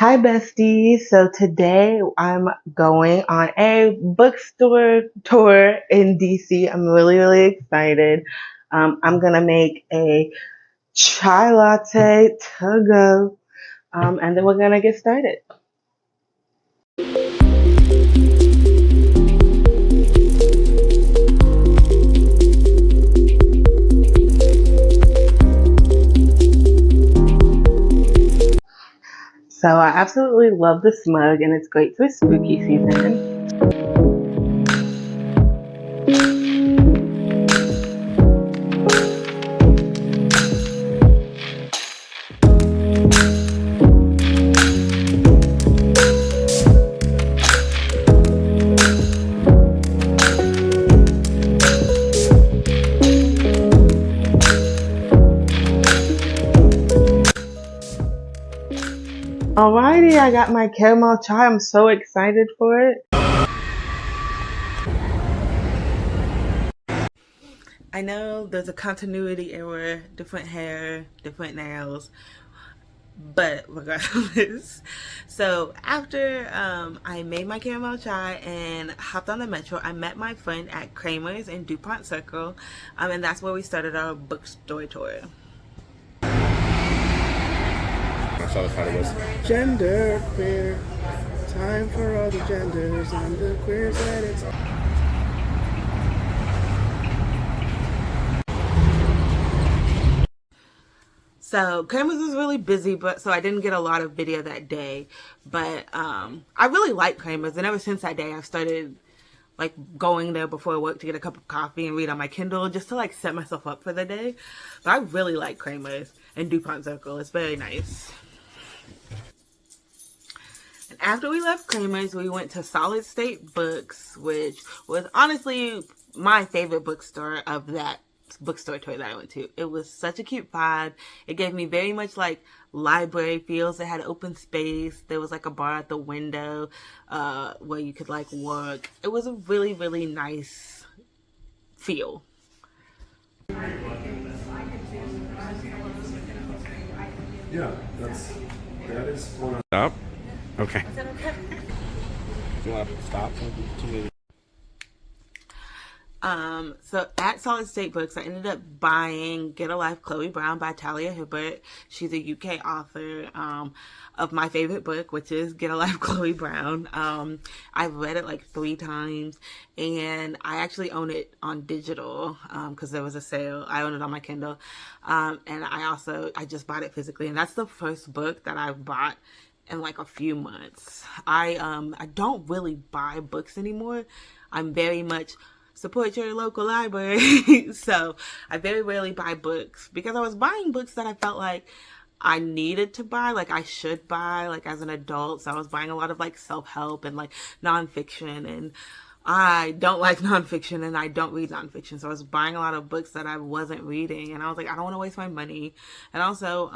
Hi, besties. So today I'm going on a bookstore tour in DC. I'm really excited. I'm gonna make a chai latte to go, and then we're gonna get started. So I absolutely love this mug, and it's great for spooky season. Alrighty, I got my caramel chai. I'm so excited for it. I know there's a continuity error, different hair, different nails, but regardless. So after I made my caramel chai and hopped on the metro, I met my friend at Kramer's in DuPont Circle, and that's where we started our bookstore tour. I saw the title was Gender Queer. Time for all the genders and the queers that it's. So Kramer's was really busy, but so I didn't get a lot of video that day. But I really like Kramer's, and ever since that day, I've started like going there before work to get a cup of coffee and read on my Kindle just to like set myself up for the day. But I really like Kramer's and DuPont Circle. It's very nice. And after we left Kramer's, we went to Solid State Books, which was honestly my favorite bookstore of that bookstore tour that I went to. It was such a cute vibe. It gave me very much like library feels. It had open space. There was like a bar at the window where you could like work. It was a really nice feel. Yeah, that is one. Stop. Okay. Is that okay? Do you want to stop? So at Solid State Books, I ended up buying Get a Life, Chloe Brown by Talia Hibbert. She's a UK author of my favorite book, which is Get a Life, Chloe Brown. I've read it like 3 times, and I actually own it on digital because there was a sale. I own it on my Kindle, and I just bought it physically, and that's the first book that I've bought in like a few months. I don't really buy books anymore. I'm very much support your local library. So I very rarely buy books because I was buying books that I felt like I needed to buy, like I should buy, like as an adult. So I was buying a lot of like self-help and like nonfiction, and I don't like nonfiction and I don't read nonfiction. So I was buying a lot of books that I wasn't reading, and I was like, I don't want to waste my money. And also,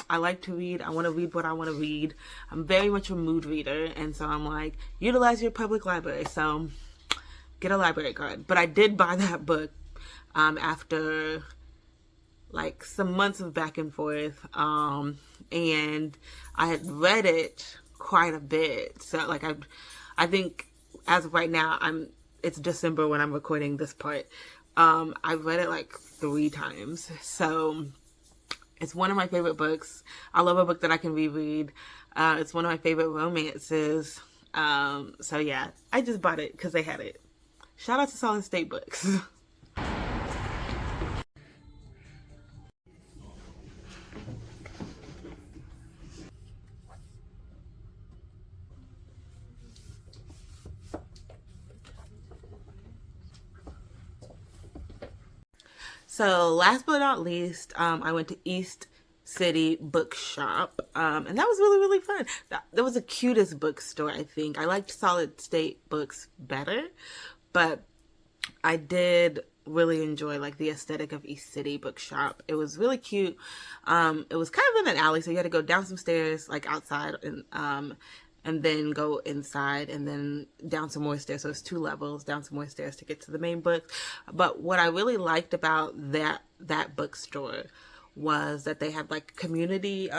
I like to read. I want to read what I want to read. I'm very much a mood reader. And so I'm like, utilize your public library. So get a library card. But I did buy that book after like some months of back and forth, and I had read it quite a bit. So like I think as of right now, it's December when I'm recording this part. I've read it like 3 times. So it's one of my favorite books. I love a book that I can reread. It's one of my favorite romances. So yeah, I just bought it because they had it. Shout out to Solid State Books. So last but not least, I went to East City Bookshop, and that was really fun. That was the cutest bookstore, I think. I liked Solid State Books better, but I did really enjoy like the aesthetic of East City Bookshop. It was really cute. It was kind of in an alley, so you had to go down some stairs like outside and then go inside and then down some more stairs. So it's 2 levels, down some more stairs to get to the main book. But what I really liked about that bookstore was that they had like community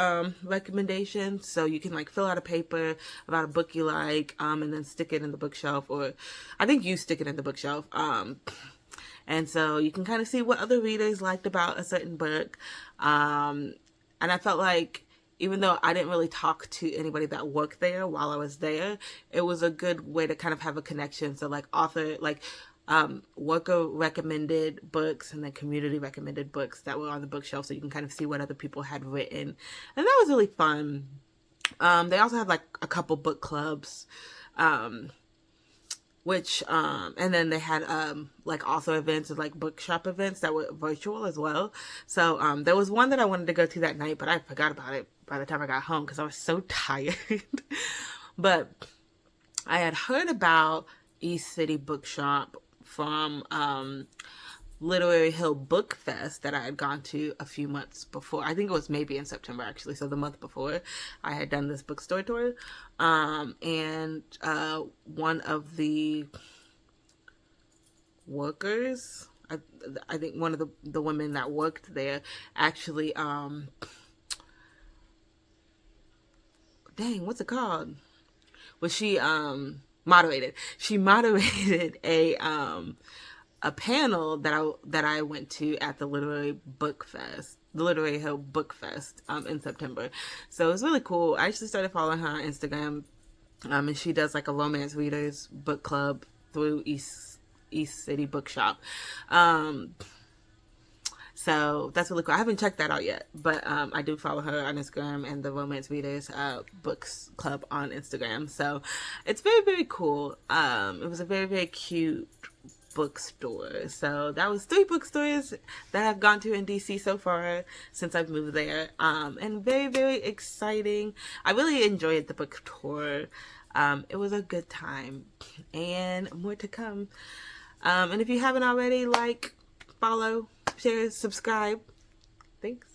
recommendations, so you can like fill out a paper about a book you like, and then stick it in the bookshelf, or I think you stick it in the bookshelf, and so you can kind of see what other readers liked about a certain book, and I felt like even though I didn't really talk to anybody that worked there while I was there, it was a good way to kind of have a connection. So like worker recommended books and then community recommended books that were on the bookshelf, so you can kind of see what other people had written, and that was really fun. They also had like a couple book clubs, and then they had like author events and like bookshop events that were virtual as well. So there was one that I wanted to go to that night, but I forgot about it by the time I got home because I was so tired. But I had heard about East City Bookshop from Literary Hill Book Fest that I had gone to a few months before. I think it was maybe in September, actually, so the month before I had done this bookstore tour. And one of the workers, I think one of the women that worked there actually, dang, what's it called? Was she moderated? She moderated a panel that I went to at the Literary Hill Book Fest in September. So it was really cool. I actually started following her on Instagram, and she does like a romance readers book club through East City Bookshop. So that's really cool. I haven't checked that out yet, but I do follow her on Instagram and the Romance Readers Books Club on Instagram. So it's very, very cool. It was a very, very cute bookstore. So that was 3 bookstores that I've gone to in DC so far since I've moved there. And very, very exciting. I really enjoyed the book tour. It was a good time, and more to come. And if you haven't already, like, follow, share, subscribe. Thanks.